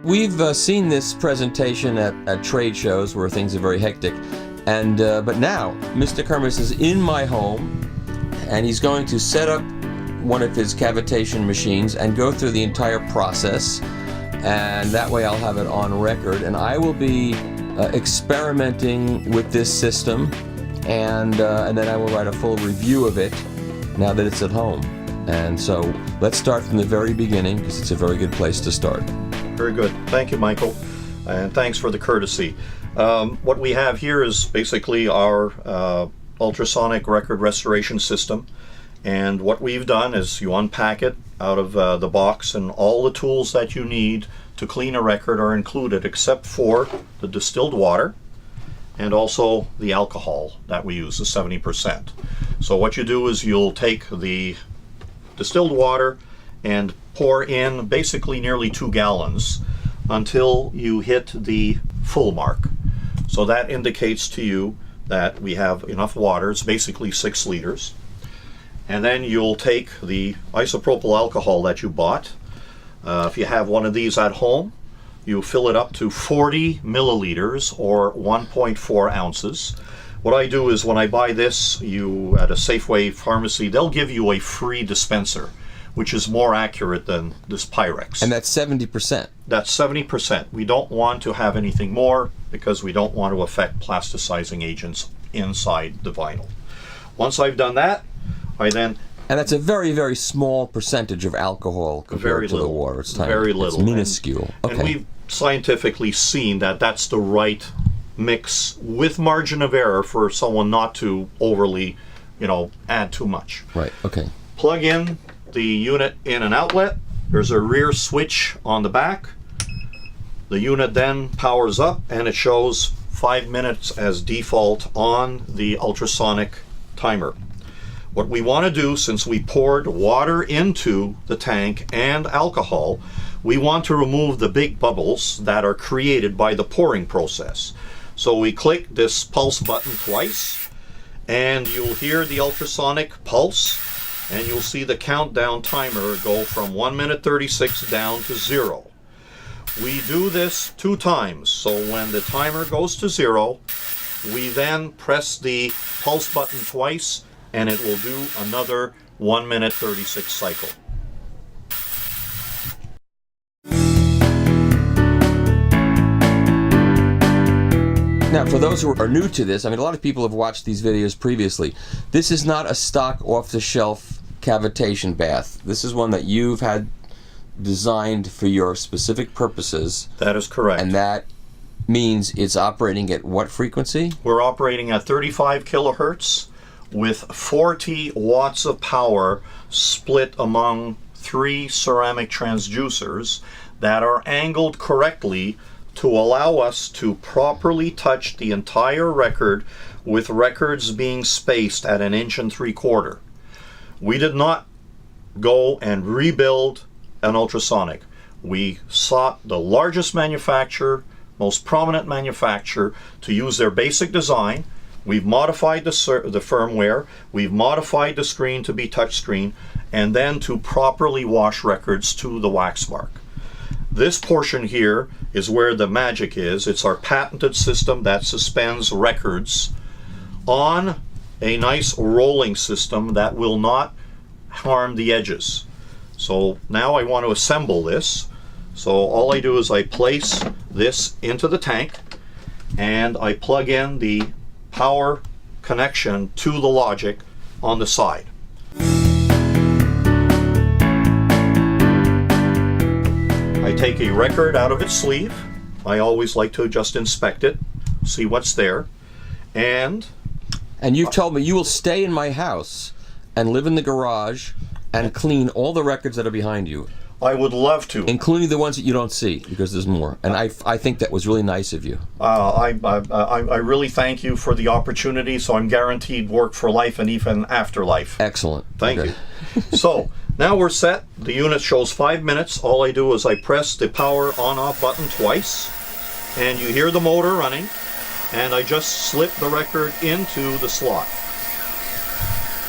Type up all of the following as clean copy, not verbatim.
We've seen this presentation at trade shows where things are very hectic, and but now Mr. Kirmus is in my home, and he's going to set up one of his cavitation machines and go through the entire process, and that way I'll have it on record, and I will be experimenting with this system, and then I will write a full review of it now that it's at home. And so let's start from the very beginning, because it's a very good place to start. Very good. Thank you, Michael, and thanks for the courtesy. What we have here is basically our ultrasonic record restoration system, and what we've done is you unpack it out of the box, and all the tools that you need to clean a record are included except for the distilled water and also the alcohol that we use, the 70%. So what you do is you'll take the distilled water and pour in basically nearly 2 gallons until you hit the full mark. So that indicates to you that we have enough water. It's basically 6 liters. And then you'll take the isopropyl alcohol that you bought. If you have one of these at home, you fill it up to 40 milliliters or 1.4 ounces. What I do is when I buy this, at a Safeway pharmacy, they'll give you a free dispenser, which is more accurate than this Pyrex. And that's 70%. That's 70%. We don't want to have anything more because we don't want to affect plasticizing agents inside the vinyl. Once I've done that, I then... And that's a very, very small percentage of alcohol compared to the water. It's tiny. Very little. It's minuscule. And we've scientifically seen that that's the right mix with margin of error for someone not to overly, add too much. Right, okay. Plug in the unit in an outlet. There's a rear switch on the back. The unit then powers up and it shows 5 minutes as default on the ultrasonic timer. What we want to do, since we poured water into the tank and alcohol, we want to remove the big bubbles that are created by the pouring process. So we click this pulse button twice, and you'll hear the ultrasonic pulse, and you'll see the countdown timer go from 1 minute 36 down to 0. We do this 2 times, so when the timer goes to 0, we then press the pulse button twice, and it will do another 1 minute 36 cycle. Now, for those who are new to this, a lot of people have watched these videos previously. This is not a stock off-the-shelf cavitation bath. This is one that you've had designed for your specific purposes. That is correct. And that means it's operating at what frequency? We're operating at 35 kilohertz with 40 watts of power split among 3 ceramic transducers that are angled correctly to allow us to properly touch the entire record, with records being spaced at 1 3/4 inches. We did not go and rebuild an ultrasonic. We sought the largest manufacturer, most prominent manufacturer, to use their basic design. We've modified the firmware, we've modified the screen to be touchscreen, and then to properly wash records to the wax mark. This portion here is where the magic is. It's our patented system that suspends records on a nice rolling system that will not harm the edges. So now I want to assemble this. So all I do is I place this into the tank and I plug in the power connection to the logic on the side. I take a record out of its sleeve. I always like to just inspect it, see what's there, and you've told me you will stay in my house and live in the garage and clean all the records that are behind you. I would love to. Including the ones that you don't see, because there's more. And I think that was really nice of you. I really thank you for the opportunity, so I'm guaranteed work for life and even after life. Excellent. Thank you. So, now we're set. The unit shows 5 minutes. All I do is I press the power on-off button twice, and you hear the motor running, and I just slip the record into the slot.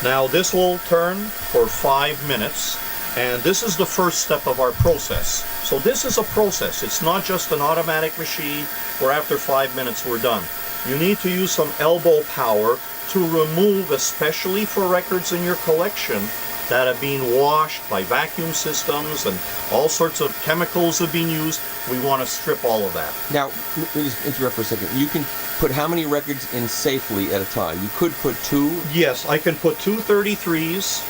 Now this will turn for 5 minutes, And this is the first step of our process. So this is a process. It's not just an automatic machine where after 5 minutes we're done. You need to use some elbow power to remove, especially for records in your collection that have been washed by vacuum systems and all sorts of chemicals have been used. We want to strip all of that. Now, let me just interrupt for a second. You can put how many records in safely at a time? You could put 2? Yes, I can put 2 33s,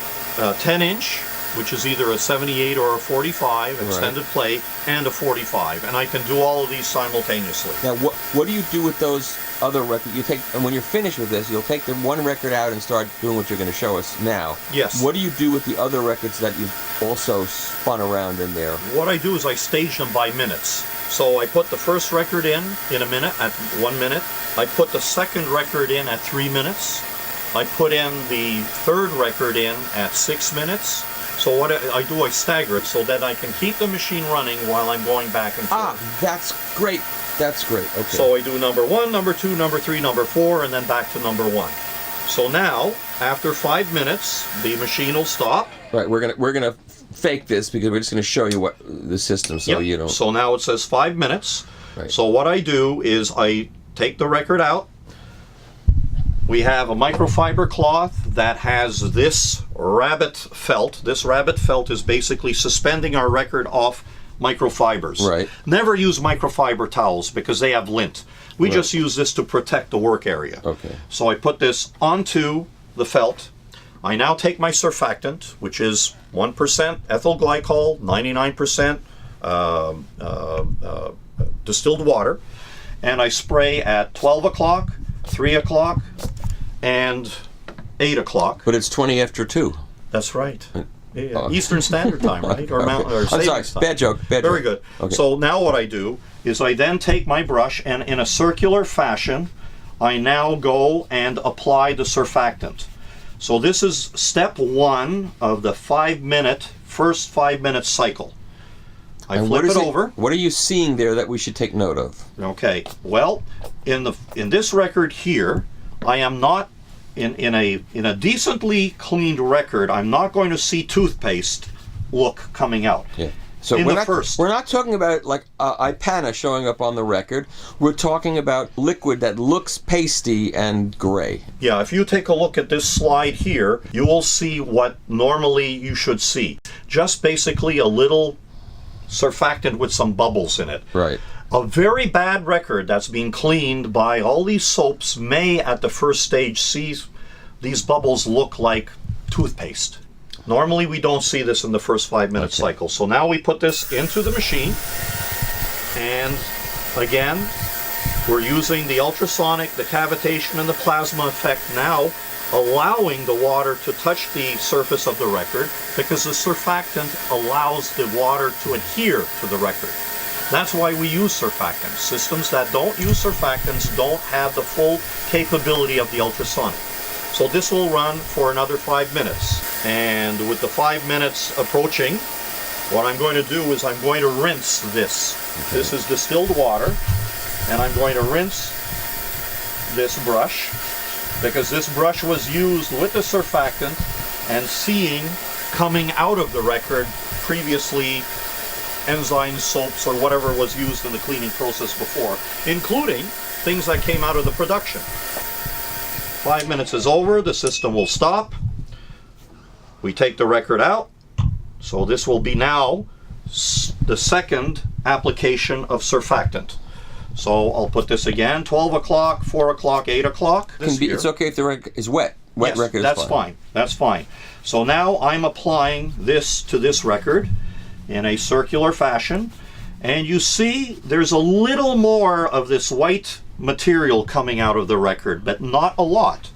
10-inch, which is either a 78 or a 45 extended play, and a 45, and I can do all of these simultaneously. Now, what do you do with those other records? You take, and when you're finished with this, you'll take the one record out and start doing what you're going to show us now. Yes. What do you do with the other records that you've also spun around in there? What I do is I stage them by minutes. So I put the first record in a minute, at 1 minute. I put the second record in at 3 minutes. I put in the third record in at 6 minutes. So what I do, I stagger it so that I can keep the machine running while I'm going back and forth. Ah, that's great. That's great. Okay. So I do number 1, number 2, number 3, number 4, and then back to number 1. So now, after 5 minutes, the machine will stop. Right. We're gonna fake this because we're just gonna show you what the system, so you don't. So now it says 5 minutes. Right. So what I do is I take the record out. We have a microfiber cloth that has this rabbit felt. This rabbit felt is basically suspending our record off microfibers. Right. Never use microfiber towels because they have lint. We Right. just use this to protect the work area. Okay. So I put this onto the felt. I now take my surfactant, which is 1% ethyl glycol, 99% distilled water, and I spray at 12 o'clock, 3 o'clock, and 8 o'clock. But it's 20 after 2. That's right. Yeah. Oh. Eastern Standard Time, right? Or Mountain or I'm sorry. Savings Time. Bad joke. Bad Very joke. good. Okay. So now what I do is I then take my brush and in a circular fashion, I now go and apply the surfactant. So this is step 1 of the first 5 minute cycle. I And flip it over. What are you seeing there that we should take note of? Okay. Well, in this record here, I am not in a decently cleaned record. I'm not going to see toothpaste look coming out. Yeah. So In we're the not talking about like Ipana showing up on the record. We're talking about liquid that looks pasty and gray. Yeah, if you take a look at this slide here, you will see what normally you should see. Just basically a little surfactant with some bubbles in it. Right. A very bad record that's being cleaned by all these soaps may at the first stage see these bubbles look like toothpaste. Normally we don't see this in the first 5 minute cycle. So now we put this into the machine, and again we're using the ultrasonic, the cavitation, and the plasma effect now, allowing the water to touch the surface of the record because the surfactant allows the water to adhere to the record. That's why we use surfactants. Systems that don't use surfactants don't have the full capability of the ultrasonic. So this will run for another 5 minutes. And with the 5 minutes approaching, what I'm going to do is I'm going to rinse this. Okay. This is distilled water, and I'm going to rinse this brush because this brush was used with the surfactant and seeing coming out of the record previously enzymes, soaps, or whatever was used in the cleaning process before, including things that came out of the production. 5 minutes is over, the system will stop. We take the record out. So this will be now the second application of surfactant. So I'll put this again, 12 o'clock, 4 o'clock, 8 o'clock. It's okay if the record is wet. Wet yes, record is that's fine. That's fine. So now I'm applying this to this record in a circular fashion, and you see there's a little more of this white material coming out of the record, but not a lot.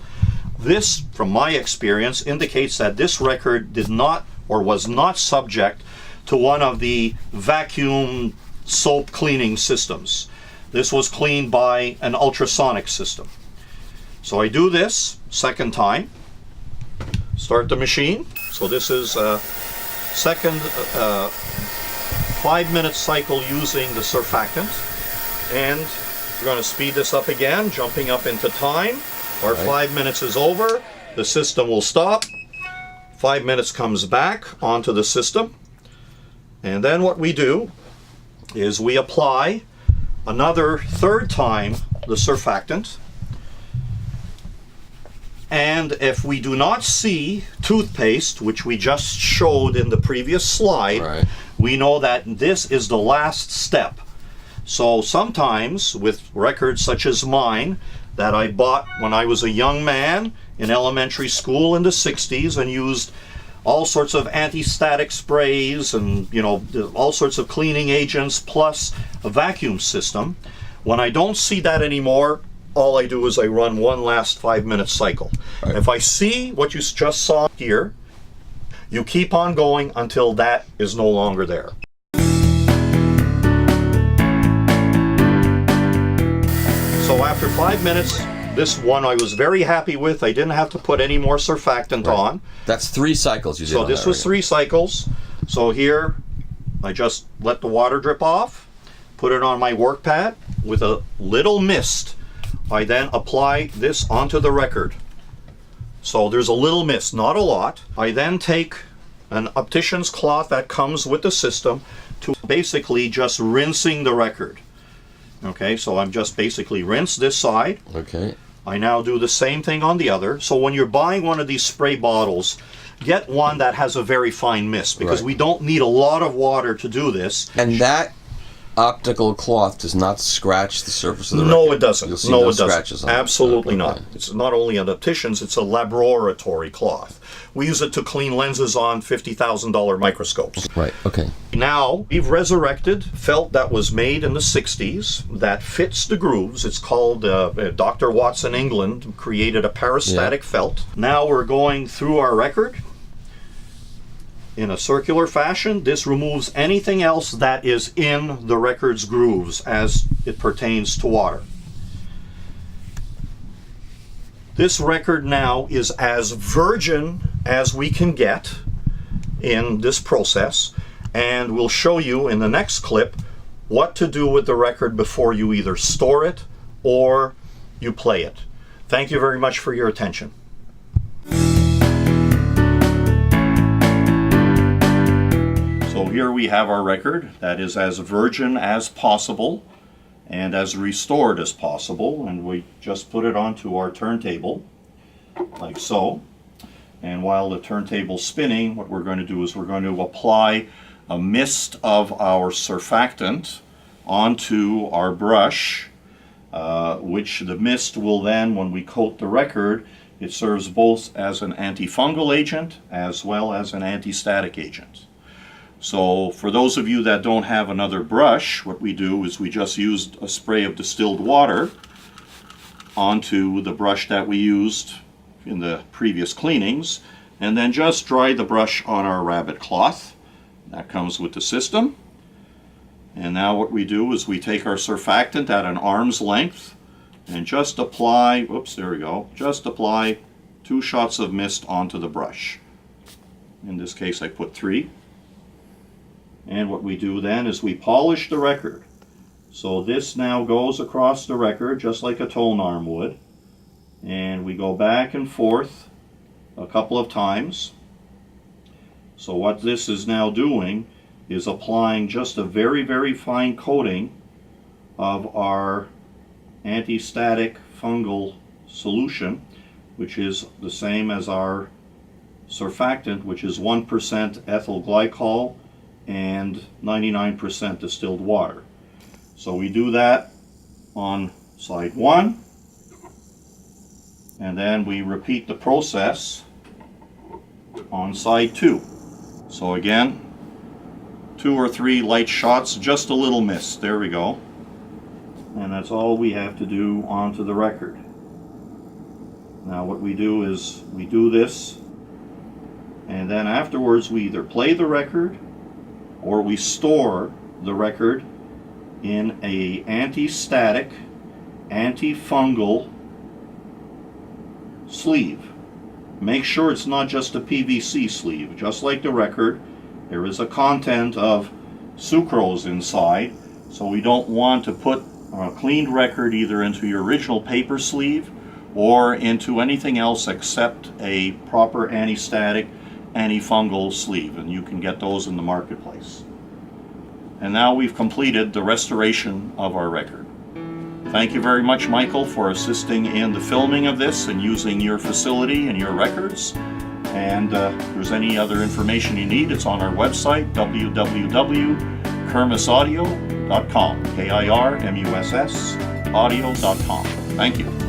This, from my experience, indicates that this record did not or was not subject to one of the vacuum soap cleaning systems. This was cleaned by an ultrasonic system. So I do this second time, start the machine. So this is a second 5 minute cycle using the surfactant, and we're going to speed this up again, jumping up into time. Our 5 minutes is over, the system will stop, 5 minutes comes back onto the system. And then what we do is we apply another third time the surfactant. And if we do not see toothpaste, which we just showed in the previous slide, right, we know that this is the last step. So sometimes with records such as mine that I bought when I was a young man in elementary school in the 60s and used all sorts of anti-static sprays and, you know, all sorts of cleaning agents plus a vacuum system, when I don't see that anymore, all I do is I run one last 5-minute cycle. Right. If I see what you just saw here, you keep on going until that is no longer there. So after 5 minutes, this one I was very happy with. I didn't have to put any more surfactant on. That's 3 cycles you did. So this was 3 cycles. So here, I just let the water drip off, put it on my work pad with a little mist. I then apply this onto the record. So there's a little mist, not a lot. I then take an optician's cloth that comes with the system to basically just rinsing the record. Okay, so I'm just basically rinse this side. Okay. I now do the same thing on the other. So when you're buying one of these spray bottles, get one that has a very fine mist, because we don't need a lot of water to do this. And that optical cloth does not scratch the surface of the record? No, it doesn't. You'll see no, no it doesn't. Scratches on Absolutely it. not. It's not only an optician's, it's a laboratory cloth. We use it to clean lenses on $50,000 microscopes. Right, okay. Now, we've resurrected felt that was made in the 60s that fits the grooves. It's called, Dr. Watts in England created a parastatic felt. Now we're going through our record in a circular fashion. This removes anything else that is in the record's grooves as it pertains to water. This record now is as virgin as we can get in this process, and we'll show you in the next clip what to do with the record before you either store it or you play it. Thank you very much for your attention. So here we have our record that is as virgin as possible and as restored as possible, and we just put it onto our turntable like so. And while the turntable's spinning, what we're going to do is we're going to apply a mist of our surfactant onto our brush, which the mist will then, when we coat the record, it serves both as an antifungal agent as well as an anti-static agent. So for those of you that don't have another brush, what we do is we just used a spray of distilled water onto the brush that we used in the previous cleanings, and then just dry the brush on our rabbit cloth. That comes with the system. And now what we do is we take our surfactant at an arm's length and just apply, whoops, there we go, just apply 2 shots of mist onto the brush. In this case I put 3. And what we do then is we polish the record. So this now goes across the record just like a tone arm would. And we go back and forth a couple of times. So what this is now doing is applying just a very, very fine coating of our anti-static fungal solution, which is the same as our surfactant, which is 1% ethyl glycol and 99% distilled water. So we do that on side 1, and then we repeat the process on side 2. So again, 2 or 3 light shots, just a little mist. There we go. And that's all we have to do onto the record. Now what we do is we do this, and then afterwards we either play the record or we store the record in a anti-static, antifungal sleeve. Make sure it's not just a PVC sleeve. Just like the record, there is a content of sucrose inside, so we don't want to put a cleaned record either into your original paper sleeve or into anything else except a proper anti-static, antifungal sleeve, and you can get those in the marketplace. And now we've completed the restoration of our record. Thank you very much, Michael, for assisting in the filming of this and using your facility and your records. And if there's any other information you need, it's on our website, www.KirmussAudio.com, KirmussAudio.com. Thank you.